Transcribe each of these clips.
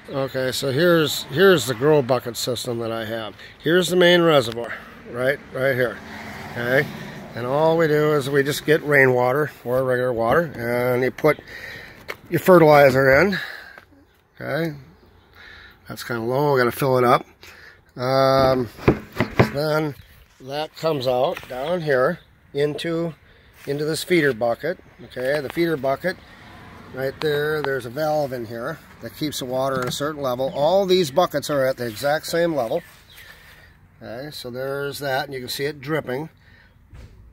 Okay, so here's the grow bucket system that I have. Here's the main reservoir, right here. Okay, and all we do is we just get rainwater or regular water, and you put your fertilizer in. Okay, that's kind of low. We got to fill it up. Then that comes out down here into this feeder bucket. Okay, the feeder bucket right there. There's a valve in here that keeps the water at a certain level. All these buckets are at the exact same level. Okay, so there's that, and you can see it dripping.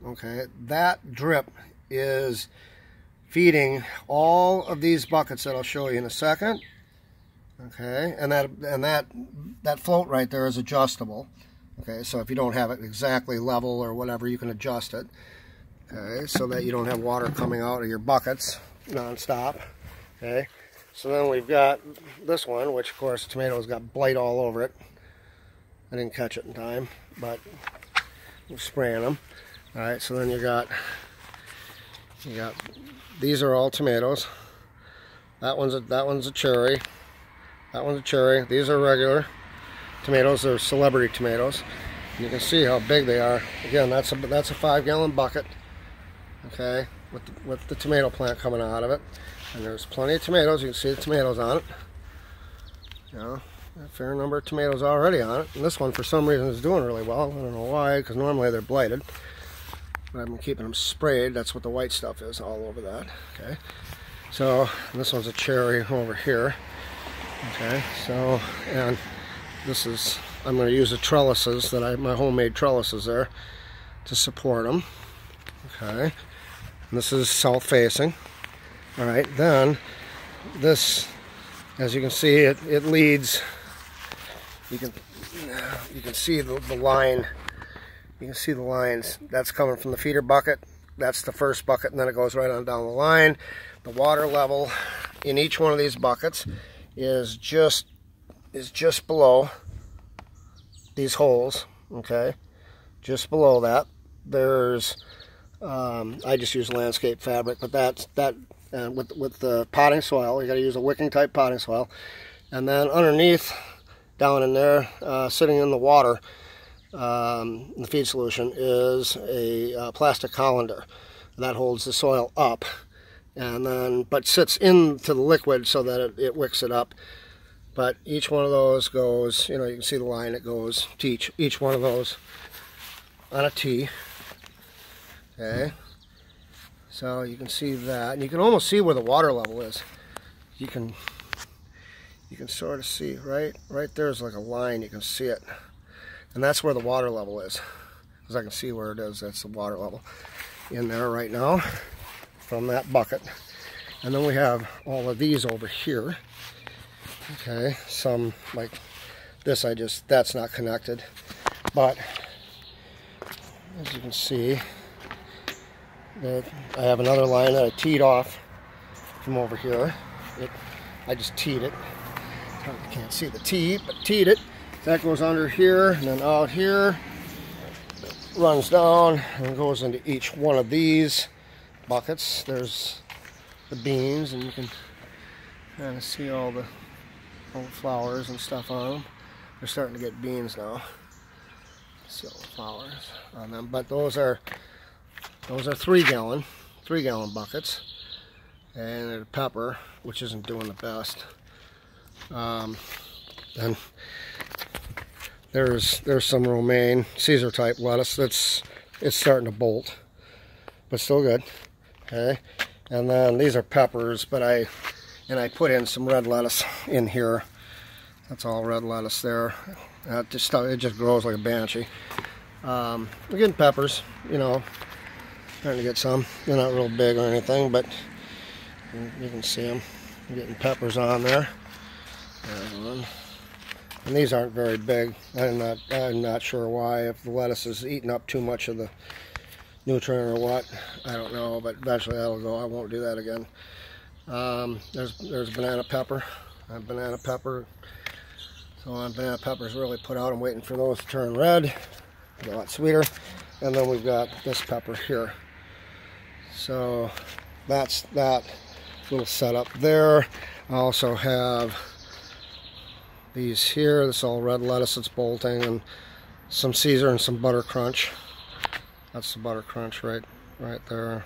Okay, that drip is feeding all of these buckets that I'll show you in a second. Okay, and that float right there is adjustable. Okay, so if you don't have it exactly level or whatever, you can adjust it. Okay, so that you don't have water coming out of your buckets non-stop. Okay, so then we've got this one, which of course the tomatoes got blight all over it. I didn't catch it in time, but we're spraying them. All right, so then you got these are all tomatoes. That one's a cherry. That one's a cherry. These are regular tomatoes. They're celebrity tomatoes. And you can see how big they are. Again, that's a 5-gallon bucket. Okay, with the tomato plant coming out of it, and there's plenty of tomatoes. You can see the tomatoes on it. You know, a fair number of tomatoes already on it. And this one, for some reason, is doing really well. I don't know why, because normally they're blighted. But I've been keeping them sprayed. That's what the white stuff is all over that. Okay, so this one's a cherry over here. Okay, so and this is, I'm going to use the trellises that my homemade trellises there to support them. Okay. And this is south facing. All right, then this, as you can see, it leads. You can see the line. You can see the lines. That's coming from the feeder bucket. That's the first bucket, and then it goes right on down the line. The water level in each one of these buckets is just below these holes. Okay, just below that. There's I just use landscape fabric, but with the potting soil, you got to use a wicking type potting soil. And then underneath, down in there, sitting in the water, in the feed solution, is a plastic colander that holds the soil up, and then but sits into the liquid so that it wicks it up. But each one of those goes, you know, you can see the line. It goes to each one of those on a T. Okay, so you can see that, and you can almost see where the water level is. You can sort of see right there's like a line. You can see it, and that's where the water level is, because I can see where it is. That's the water level in there right now from that bucket. And then we have all of these over here. Okay, some like this, that's not connected, but as you can see, I have another line that I teed off from over here. I just teed it. You can't see the tee, but teed it. That goes under here, and then out here, runs down and goes into each one of these buckets. There's the beans, and you can kind of see all the flowers and stuff on them. They're starting to get beans now. See all the flowers on them, but those are 3-gallon buckets, and a pepper, which isn't doing the best. And there's some romaine Caesar type lettuce it's starting to bolt, but still good. Okay, and then these are peppers, but I put in some red lettuce in here. That's all red lettuce there. It just grows like a banshee. We're getting peppers, you know. Trying to get some. They're not real big or anything, but you can see them. I'm getting peppers on there. And these aren't very big. I'm not sure why. If the lettuce is eating up too much of the nutrient or what, I don't know. But eventually that'll go. I won't do that again. There's banana pepper. Banana pepper. So on banana peppers really put out. I'm waiting for those to turn red. They're a lot sweeter. And then we've got this pepper here. So that's that little setup there. I also have These here, this is all red lettuce that's bolting, and some Caesar and some butter crunch. That's the butter crunch right there.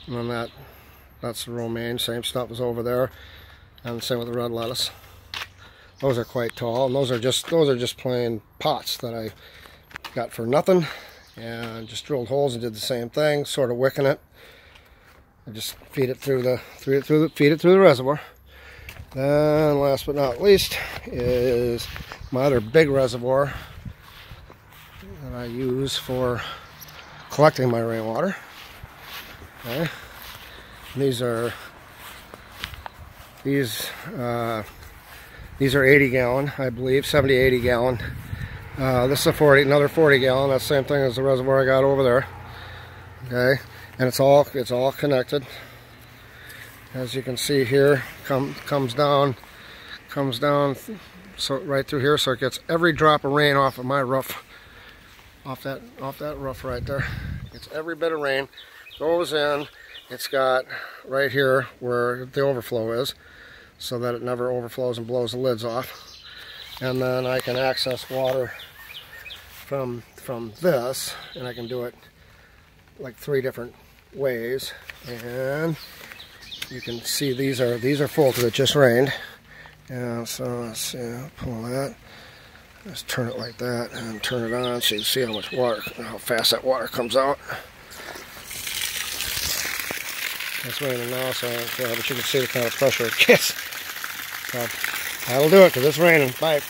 And then that's the romaine, same stuff as over there. And same with the red lettuce. Those are quite tall, and those are just plain pots that I got for nothing, and just drilled holes and did the same thing, sort of wicking it. I just feed it through the reservoir. Then last but not least is my other big reservoir that I use for collecting my rainwater. Okay. These are 80 gallon, I believe, 70, 80 gallon. This is another 40 gallon. That's the same thing as the reservoir I got over there. Okay, and it's all connected. As you can see here, comes down so right through here, so it gets every drop of rain off of my roof, off that roof right there. Gets every bit of rain, goes in. It's got right here where the overflow is, so that it never overflows and blows the lids off. And then I can access water from this, and I can do it like 3 different ways. And you can see these are full because it just rained. And so let's see, I'll pull that. Just turn it like that and turn it on so you can see how much water, how fast that water comes out. It's raining now, so but you can see the kind of pressure it gets. So that'll do it because it's raining. Bye.